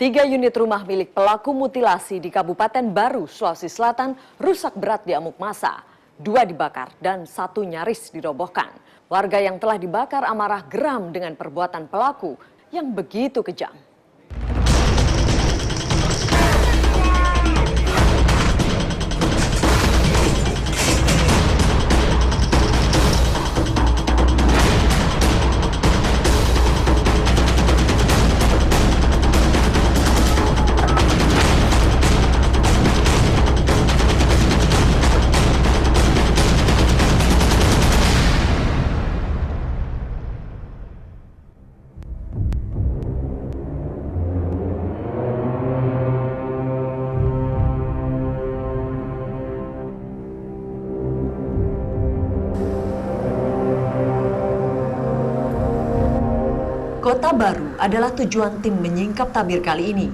3 unit rumah milik pelaku mutilasi di Kabupaten Baru, Sulawesi Selatan rusak berat di amuk massa. 2 dibakar dan 1 nyaris dirobohkan. Warga yang telah dibakar amarah geram dengan perbuatan pelaku yang begitu kejam. Kota Baru adalah tujuan tim menyingkap tabir kali ini.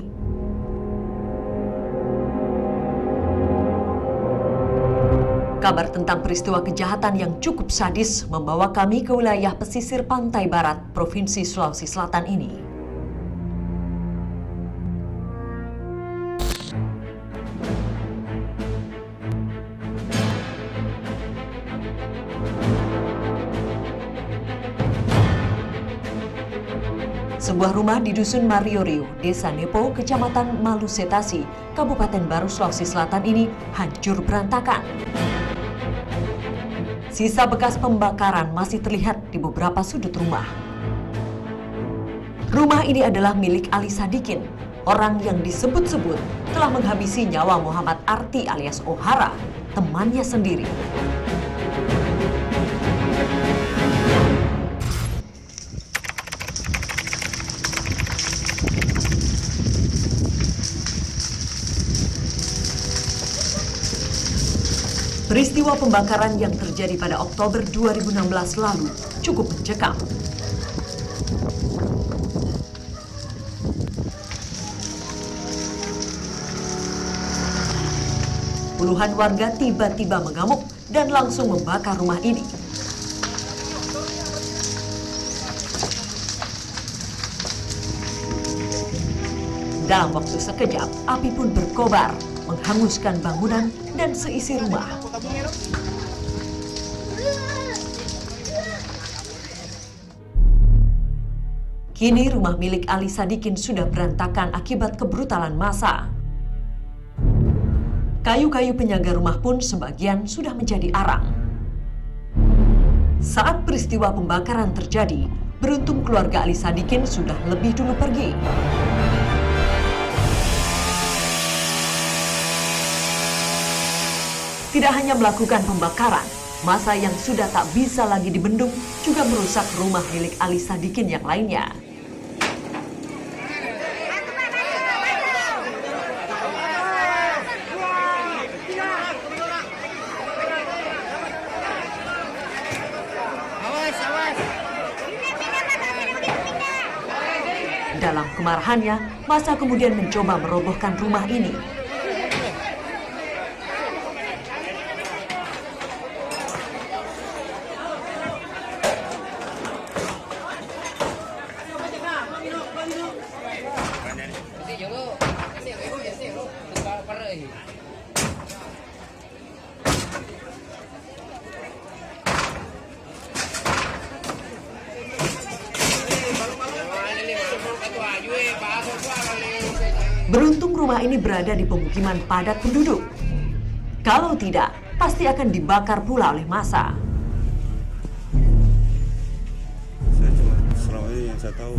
Kabar tentang peristiwa kejahatan yang cukup sadis membawa kami ke wilayah pesisir pantai barat Provinsi Sulawesi Selatan ini. Sebuah rumah di Dusun Mariorio, Desa Nepo, Kecamatan Malusetasi, Kabupaten Baru, Sulawesi Selatan ini hancur berantakan. Sisa bekas pembakaran masih terlihat di beberapa sudut rumah. Rumah ini adalah milik Ali Sadikin, orang yang disebut-sebut telah menghabisi nyawa Muhammad Arti alias Ohara, temannya sendiri. Peristiwa pembakaran yang terjadi pada Oktober 2016 lalu cukup mencekam. Puluhan warga tiba-tiba mengamuk dan langsung membakar rumah ini. Dalam waktu sekejap, api pun berkobar, menghanguskan bangunan dan seisi rumah. Kini rumah milik Ali Sadikin sudah berantakan akibat kebrutalan massa. Kayu-kayu penyangga rumah pun sebagian sudah menjadi arang. Saat peristiwa pembakaran terjadi, beruntung keluarga Ali Sadikin sudah lebih dulu pergi. Tidak hanya melakukan pembakaran, massa yang sudah tak bisa lagi dibendung juga merusak rumah milik Ali Sadikin yang lainnya. Dalam kemarahannya, massa kemudian mencoba merobohkan rumah ini. Beruntung rumah ini berada di pemukiman padat penduduk. Kalau tidak, pasti akan dibakar pula oleh massa. Saya cuma selama ini yang saya tahu.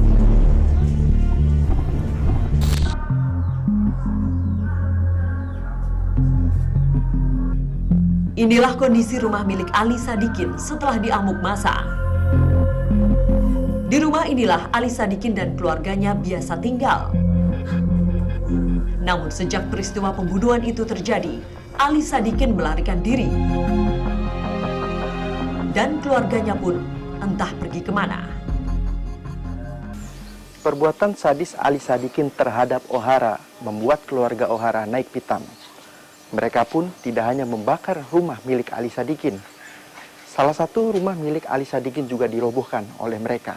Inilah kondisi rumah milik Ali Sadikin setelah diamuk massa. Di rumah inilah Ali Sadikin dan keluarganya biasa tinggal. Namun sejak peristiwa pembunuhan itu terjadi, Ali Sadikin melarikan diri. Dan keluarganya pun entah pergi kemana. Perbuatan sadis Ali Sadikin terhadap Ohara membuat keluarga Ohara naik pitam. Mereka pun tidak hanya membakar rumah milik Ali Sadikin. Salah satu rumah milik Ali Sadikin juga dirobohkan oleh mereka.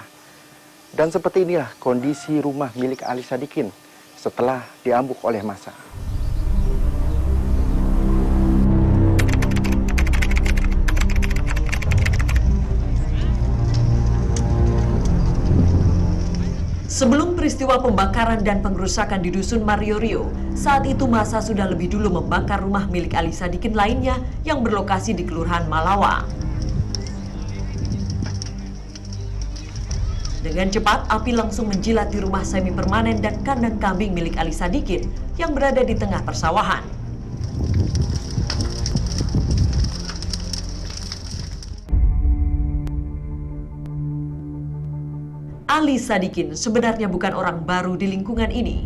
Dan seperti inilah kondisi rumah milik Ali Sadikin setelah diambuk oleh massa. Sebelum peristiwa pembakaran dan pengerusakan di Dusun Mariorio, saat itu massa sudah lebih dulu membakar rumah milik Ali Sadikin lainnya yang berlokasi di Kelurahan Malawa. Dengan cepat, api langsung menjilat di rumah semi permanen dan kandang kambing milik Ali Sadikin yang berada di tengah persawahan. Ali Sadikin sebenarnya bukan orang baru di lingkungan ini.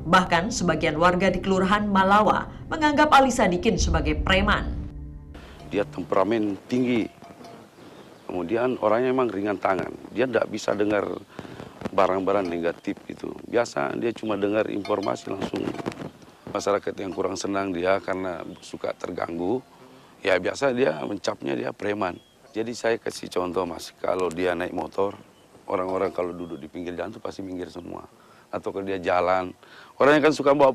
Bahkan sebagian warga di Kelurahan Malawa menganggap Ali Sadikin sebagai preman. Dia temperamen tinggi, kemudian orangnya memang ringan tangan. Dia tidak bisa dengar barang-barang negatif itu. Biasa dia cuma dengar informasi langsung. Masyarakat yang kurang senang dia karena suka terganggu, ya biasa dia mencapnya dia preman. Jadi saya kasih contoh Mas, kalau dia naik motor, orang-orang kalau duduk di pinggir jalan itu pasti minggir semua. Atau kalau dia jalan, orangnya kan suka bawa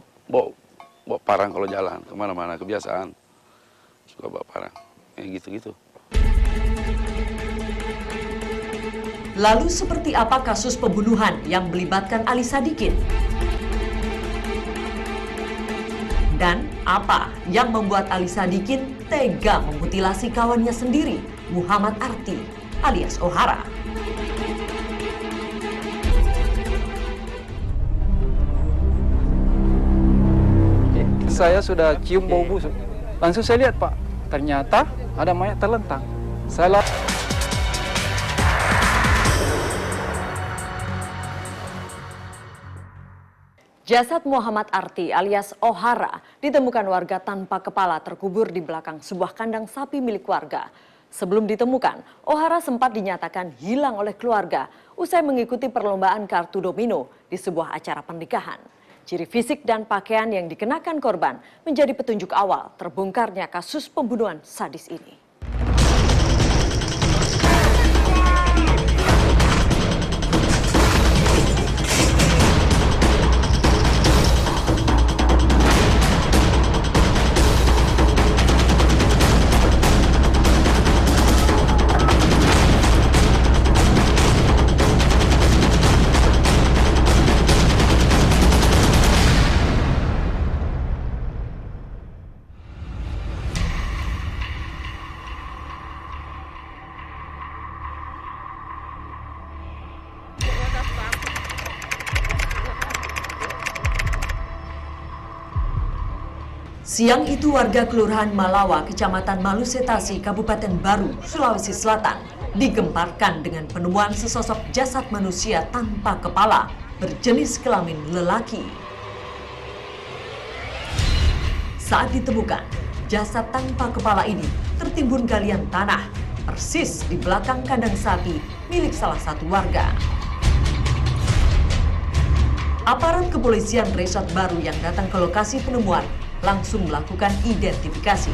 parang kalau jalan, kemana-mana, kebiasaan. Suka bawa parang, ya gitu-gitu. Lalu seperti apa kasus pembunuhan yang melibatkan Ali Sadikin? Dan apa yang membuat Ali Sadikin tega memutilasi kawannya sendiri, Muhammad Arti alias Ohara? Saya sudah cium bau busuk. Langsung saya lihat, Pak. Ternyata ada mayat terlentang. Saya Jasad Muhammad Arti alias Ohara ditemukan warga tanpa kepala terkubur di belakang sebuah kandang sapi milik warga. Sebelum ditemukan, Ohara sempat dinyatakan hilang oleh keluarga usai mengikuti perlombaan kartu domino di sebuah acara pernikahan. Ciri fisik dan pakaian yang dikenakan korban menjadi petunjuk awal terbongkarnya kasus pembunuhan sadis ini. Siang itu warga Kelurahan Malawa, Kecamatan Malusetasi, Kabupaten Baru, Sulawesi Selatan, digemparkan dengan penemuan sesosok jasad manusia tanpa kepala berjenis kelamin lelaki. Saat ditemukan, jasad tanpa kepala ini tertimbun galian tanah persis di belakang kandang sapi milik salah satu warga. Aparat kepolisian Resort Baru yang datang ke lokasi penemuan langsung melakukan identifikasi.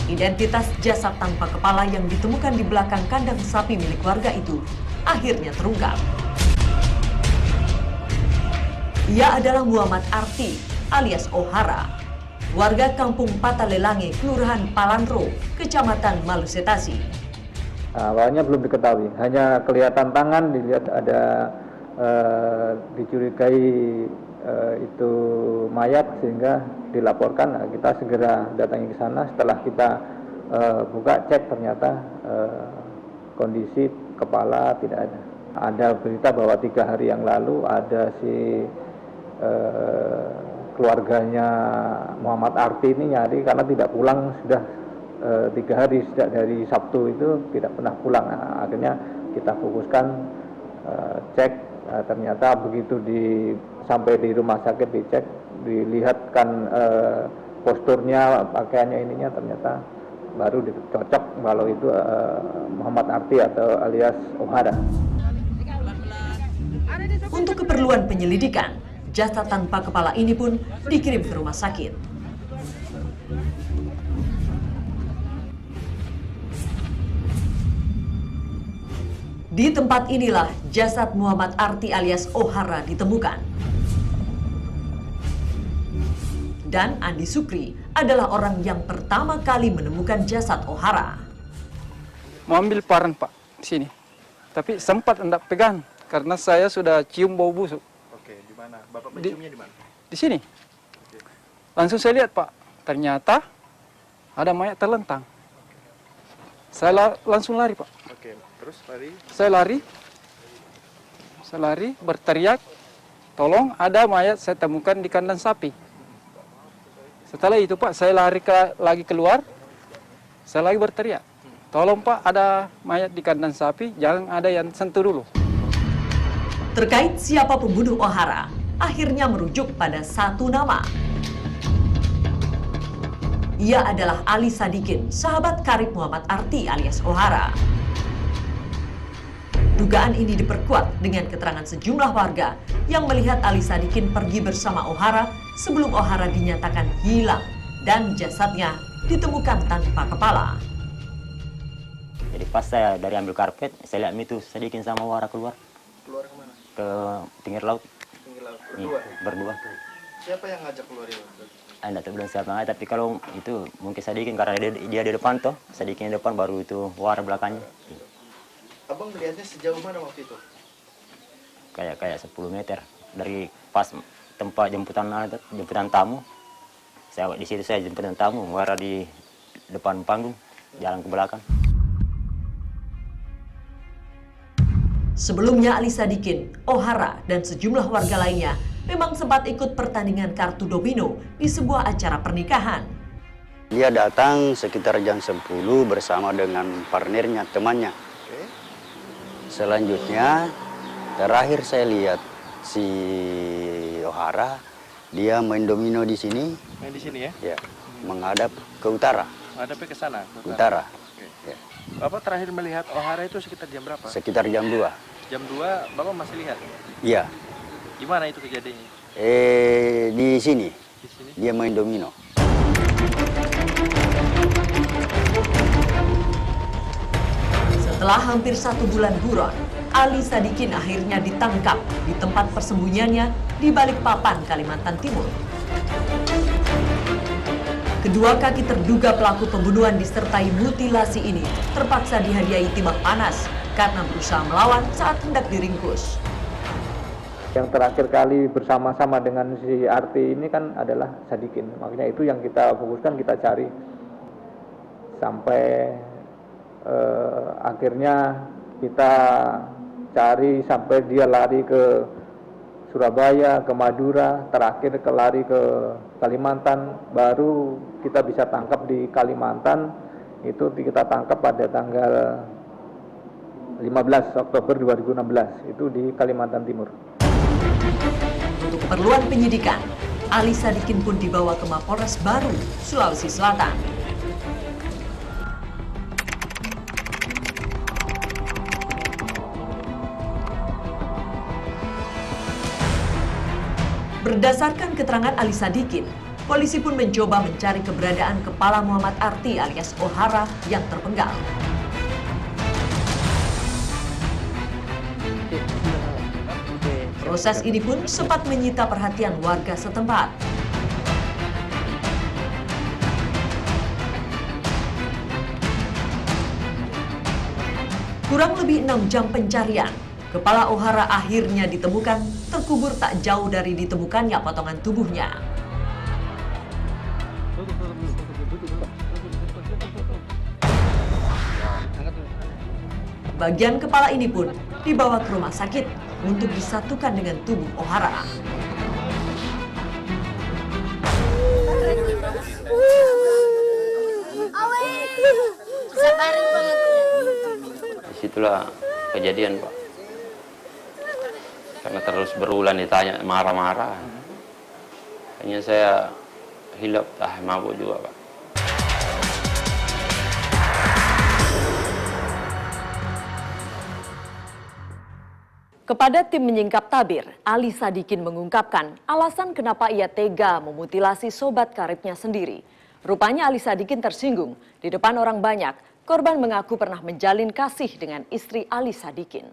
Identitas jasad tanpa kepala yang ditemukan di belakang kandang sapi milik warga itu akhirnya terungkap. Ia adalah Muhammad Arti alias Ohara, warga Kampung Patalelangi, Kelurahan Palanro, Kecamatan Malusetasi. awalnya belum diketahui, hanya kelihatan tangan, dilihat ada dicurigai itu mayat sehingga dilaporkan. Kita segera datangi ke sana. Setelah kita buka cek ternyata kondisi kepala tidak ada. Ada berita bahwa 3 hari yang lalu ada si keluarganya Muhammad Arti ini nyari karena tidak pulang sudah 3 hari, sejak dari Sabtu itu tidak pernah pulang. Nah, akhirnya kita fokuskan cek. Ternyata begitu sampai di rumah sakit dicek, dilihatkan posturnya, pakaiannya ininya, ternyata baru dicocok kalau itu Muhammad Arti atau alias Ohara. Untuk keperluan penyelidikan, jasad tanpa kepala ini pun dikirim ke rumah sakit. Di tempat inilah jasad Muhammad Arti alias Ohara ditemukan. Dan Andi Sukri adalah orang yang pertama kali menemukan jasad Ohara. Mau ambil parang Pak, di sini. Tapi sempat hendak pegang, karena saya sudah cium bau busuk. Oke, di mana? Bapak menciumnya di mana? Di sini. Langsung saya lihat Pak, ternyata ada mayat terlentang. Saya langsung lari Pak. Oke, terus lari? Saya lari, berteriak, tolong ada mayat saya temukan di kandang sapi. Setelah itu Pak, saya lari lagi keluar, saya lagi berteriak. Tolong Pak, ada mayat di kandang sapi, jangan ada yang sentuh dulu. Terkait siapa pembunuh Ohara, akhirnya merujuk pada satu nama. Ia adalah Ali Sadikin, sahabat karib Muhammad Arti alias Ohara. Dugaan ini diperkuat dengan keterangan sejumlah warga yang melihat Ali Sadikin pergi bersama Ohara sebelum Ohara dinyatakan hilang dan jasadnya ditemukan tanpa kepala. Jadi pas saya dari ambil karpet, saya lihat itu Sadikin sama Ohara keluar. Keluar kemana? Ke pinggir laut. Pinggir laut. Iya, berdua. Siapa yang ngajak keluar itu? Anda tak bilang siapa, tapi kalau itu mungkin Sadikin karena dia di depan toh, Sadikin di depan baru itu Ohara belakangnya. Abang melihatnya sejauh mana waktu itu? Kayak 10 meter dari pas tempat jemputan tamu. Di situ saya jemputan tamu, Ohara di depan panggung, jalan ke belakang. Sebelumnya Ali Sadikin, Ohara, dan sejumlah warga lainnya memang sempat ikut pertandingan kartu domino di sebuah acara pernikahan. Dia datang sekitar jam 10 bersama dengan partnernya, temannya. Selanjutnya, terakhir saya lihat si Ohara, dia main domino di sini. Main di sini ya? Ya, menghadap ke utara. Menghadapnya ke sana? Utara. Oke. Ya. Bapak terakhir melihat Ohara itu sekitar jam berapa? Sekitar jam 2. Jam 2 Bapak masih lihat? Iya. Di mana itu kejadiannya? Di sini. Di sini? Dia main domino. Setelah hampir 1 bulan buron, Ali Sadikin akhirnya ditangkap di tempat persembunyiannya di Balikpapan, Kalimantan Timur. Kedua kaki terduga pelaku pembunuhan disertai mutilasi ini terpaksa dihadiahi timah panas karena berusaha melawan saat hendak diringkus. Yang terakhir kali bersama-sama dengan si Arti ini kan adalah Sadikin. Makanya itu yang kita fokuskan, kita cari sampai akhirnya kita cari sampai dia lari ke Surabaya, ke Madura, terakhir lari ke Kalimantan, baru kita bisa tangkap di Kalimantan. Itu kita tangkap pada tanggal 15 Oktober 2016, itu di Kalimantan Timur. Untuk keperluan penyidikan, Ali Sadikin pun dibawa ke Mapolres Baru, Sulawesi Selatan. Berdasarkan keterangan Ali Sadikin, polisi pun mencoba mencari keberadaan kepala Muhammad Arti alias Ohara yang terpenggal. Proses ini pun sempat menyita perhatian warga setempat. Kurang lebih 6 jam pencarian, kepala Ohara akhirnya ditemukan terkubur tak jauh dari ditemukannya potongan tubuhnya. Bagian kepala ini pun dibawa ke rumah sakit untuk disatukan dengan tubuh Ohara. Disitulah kejadian, Pak. Karena terus berulang ditanya marah-marah. Hanya saya hilap, mabuk juga, Pak. Kepada tim menyingkap tabir, Ali Sadikin mengungkapkan alasan kenapa ia tega memutilasi sobat karibnya sendiri. Rupanya Ali Sadikin tersinggung di depan orang banyak Korban mengaku pernah menjalin kasih dengan istri Ali Sadikin.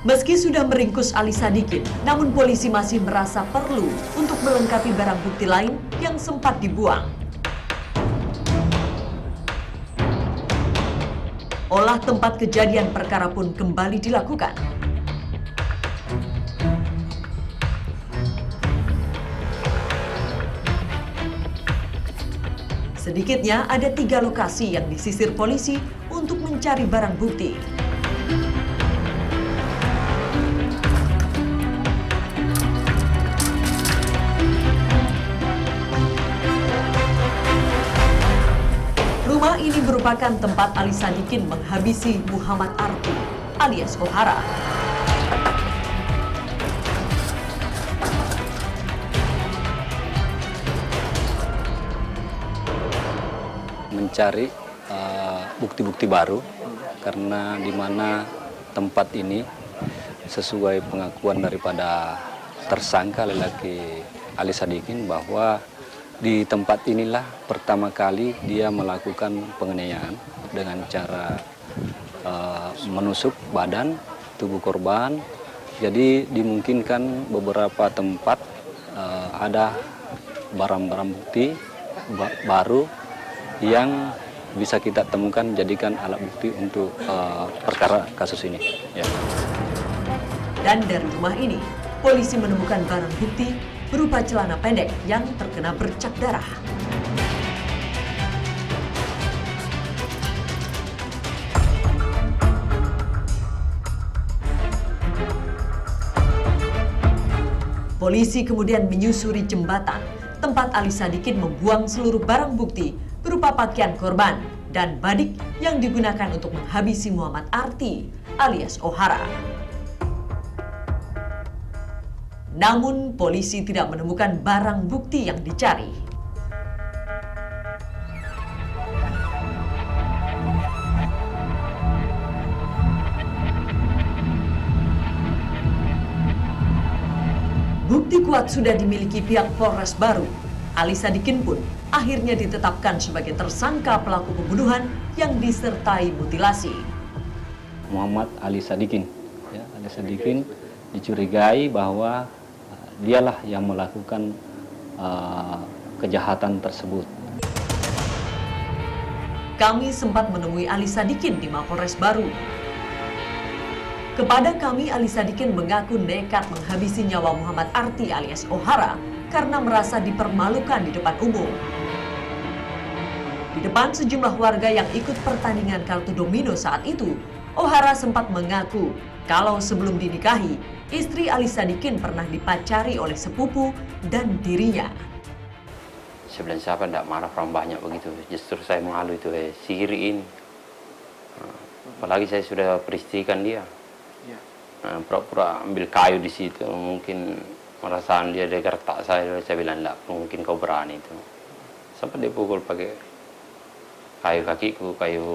Meski sudah meringkus Ali Sadikin, namun polisi masih merasa perlu untuk melengkapi barang bukti lain yang sempat dibuang. Olah tempat kejadian perkara pun kembali dilakukan. Sedikitnya ada 3 lokasi yang disisir polisi untuk mencari barang bukti. Rumah ini merupakan tempat Ali Sadikin menghabisi Muhammad Arti alias Ohara. Mencari bukti-bukti baru karena di mana tempat ini sesuai pengakuan daripada tersangka lelaki Ali Sadikin bahwa di tempat inilah pertama kali dia melakukan penganiayaan dengan cara menusuk badan tubuh korban. Jadi dimungkinkan beberapa tempat ada barang-barang bukti baru yang bisa kita temukan jadikan alat bukti untuk perkara kasus ini. Ya. Dan dari rumah ini, polisi menemukan barang bukti berupa celana pendek yang terkena bercak darah. Polisi kemudian menyusuri jembatan tempat Ali Sadikin membuang seluruh barang bukti berupa pakaian korban dan badik yang digunakan untuk menghabisi Muhammad Arti alias Ohara. Namun polisi tidak menemukan barang bukti yang dicari. Bukti kuat sudah dimiliki pihak Polres Baru. Ali Sadikin pun akhirnya ditetapkan sebagai tersangka pelaku pembunuhan yang disertai mutilasi. Muhammad Ali Sadikin, ya, Ali Sadikin dicurigai bahwa dialah yang melakukan kejahatan tersebut. Kami sempat menemui Ali Sadikin di Mapolres Baru. Kepada kami, Ali Sadikin mengaku nekat menghabisi nyawa Muhammad Arti alias Ohara karena merasa dipermalukan di depan umum. Di depan sejumlah warga yang ikut pertandingan kartu domino saat itu, Ohara sempat mengaku kalau sebelum dinikahi, istri Ali Sadikin pernah dipacari oleh sepupu dan dirinya. Saya bilang siapa tidak marah, orang banyak begitu. Justru saya mengalu itu si Iri ini. Apalagi saya sudah peristikan dia. Pura-pura ambil kayu di situ, mungkin merasaan dia gertak saya bilang tidak, mungkin kau berani itu. Sampai dia pukul pakai kayu kakiku, kayu,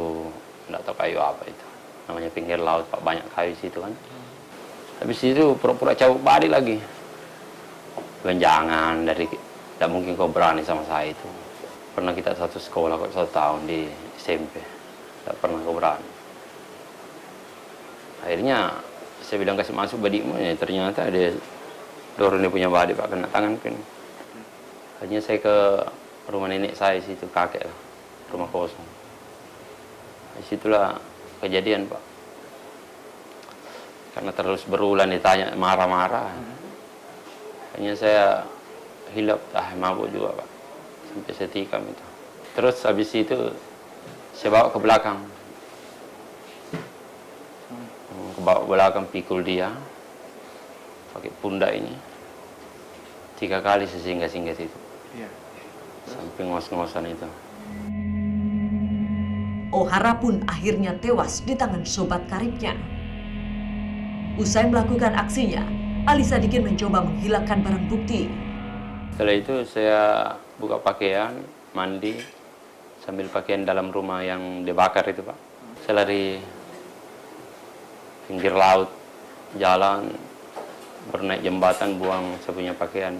tidak tahu kayu apa itu. Namanya pinggir laut, Pak, banyak kayu di situ kan. Habis itu pura-pura cabut balik lagi. Jangan, tidak mungkin kau berani sama saya itu. Pernah kita satu sekolah kok 1 tahun di SMP, tidak pernah kau berani. Akhirnya saya bilang kasih masuk badikmu, ya ternyata dia dorong dia punya badik, Pak, kena tangan kan. Akhirnya saya ke rumah nenek saya situ, kakek lah, rumah kosong. Disitulah kejadian, Pak. Karena terus berulang ditanya, marah-marah. Akhirnya saya hilap, mabuk juga, Pak. Sampai saya tikam itu. Terus habis itu saya bawa ke belakang. Bawa belakang, pikul dia pakai pundak ini 3 kali, sesinggah-singgah situ. sampai ngos-ngosan itu. Ohara pun akhirnya tewas di tangan sobat karibnya. Usai melakukan aksinya, Ali Sadikin mencoba menghilangkan barang bukti. Setelah itu saya buka pakaian, mandi, sambil pakaian dalam rumah yang dibakar itu Pak. Saya lari pinggir laut, jalan, bernaik jembatan, buang saya punya pakaian.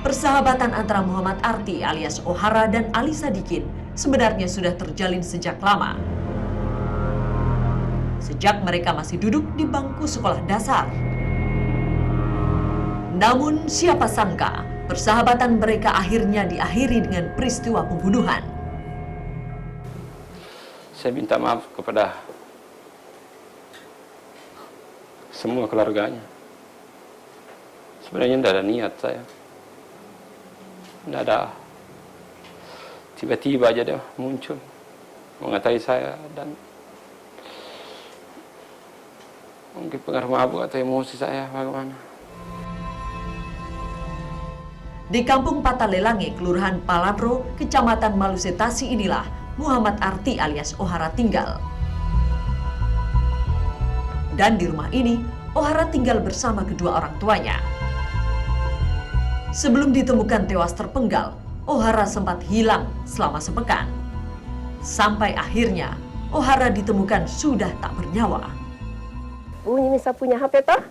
Persahabatan antara Muhammad Arti alias Ohara dan Ali Sadikin sebenarnya sudah terjalin sejak lama. Sejak mereka masih duduk di bangku sekolah dasar. Namun siapa sangka persahabatan mereka akhirnya diakhiri dengan peristiwa pembunuhan. Saya minta maaf kepada semua keluarganya. Sebenarnya tidak ada niat saya. Tidak ada. Tiba-tiba aja dia muncul mengatai saya dan mungkin pengaruh mabuk atau emosi saya bagaimana. Di kampung Patalelange, Kelurahan Palabro, Kecamatan Malusetasi inilah Muhammad Arti alias Ohara tinggal. Dan di rumah ini, Ohara tinggal bersama kedua orang tuanya. Sebelum ditemukan tewas terpenggal, Ohara sempat hilang selama sepekan. Sampai akhirnya, Ohara ditemukan sudah tak bernyawa. Bunyi misal punya HP toh,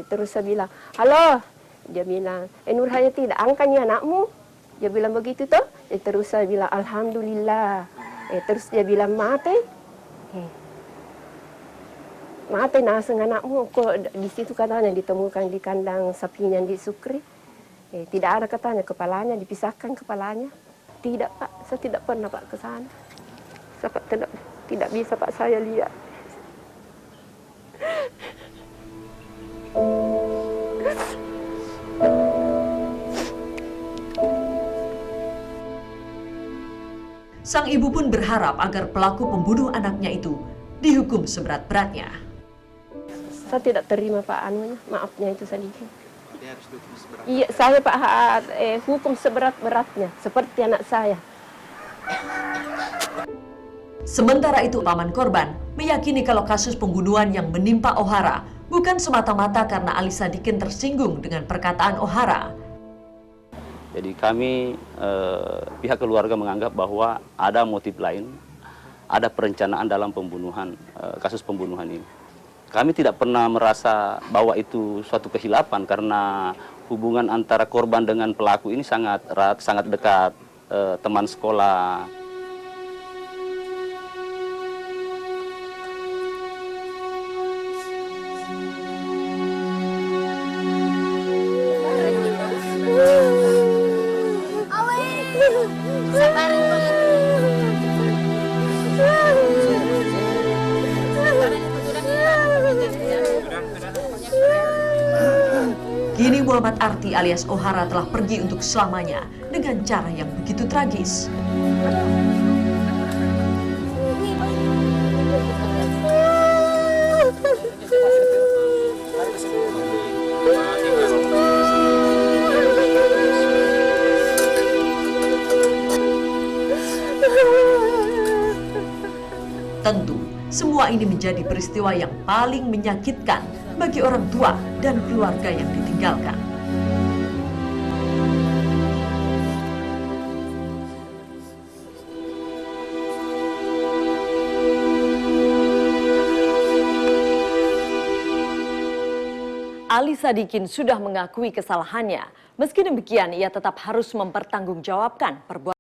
terus saya bilang, halo. Dia bilang, Nur Hayati, angkat ni anakmu. Dia bilang begitu toh. Terus saya bilang, alhamdulillah. Terus dia bilang, mati. Mati naseng anakmu. Kok di situ katanya ditemukan di kandang sapinya di Sukri. Tidak ada katanya kepalanya, dipisahkan kepalanya. Tidak Pak, saya tidak pernah Pak ke sana. Saya tidak bisa Pak saya lihat. Sang ibu pun berharap agar pelaku pembunuh anaknya itu dihukum seberat-beratnya. Saya tidak terima Pak maafnya itu sedikit. Iya, saya Pak hukum seberat-beratnya seperti anak saya. Sementara itu, paman korban meyakini kalau kasus pembunuhan yang menimpa Ohara bukan semata-mata karena Ali Sadikin tersinggung dengan perkataan Ohara. Jadi kami pihak keluarga menganggap bahwa ada motif lain, ada perencanaan dalam pembunuhan, kasus pembunuhan ini. Kami tidak pernah merasa bahwa itu suatu kehilapan karena hubungan antara korban dengan pelaku ini sangat erat, sangat dekat, teman sekolah. Kini Muhammad Arti alias Ohara telah pergi untuk selamanya dengan cara yang begitu tragis. Tentu, semua ini menjadi peristiwa yang paling menyakitkan bagi orang tua dan keluarga yang ditinggalkan. Ali Sadikin sudah mengakui kesalahannya. Meski demikian, ia tetap harus mempertanggungjawabkan perbuatan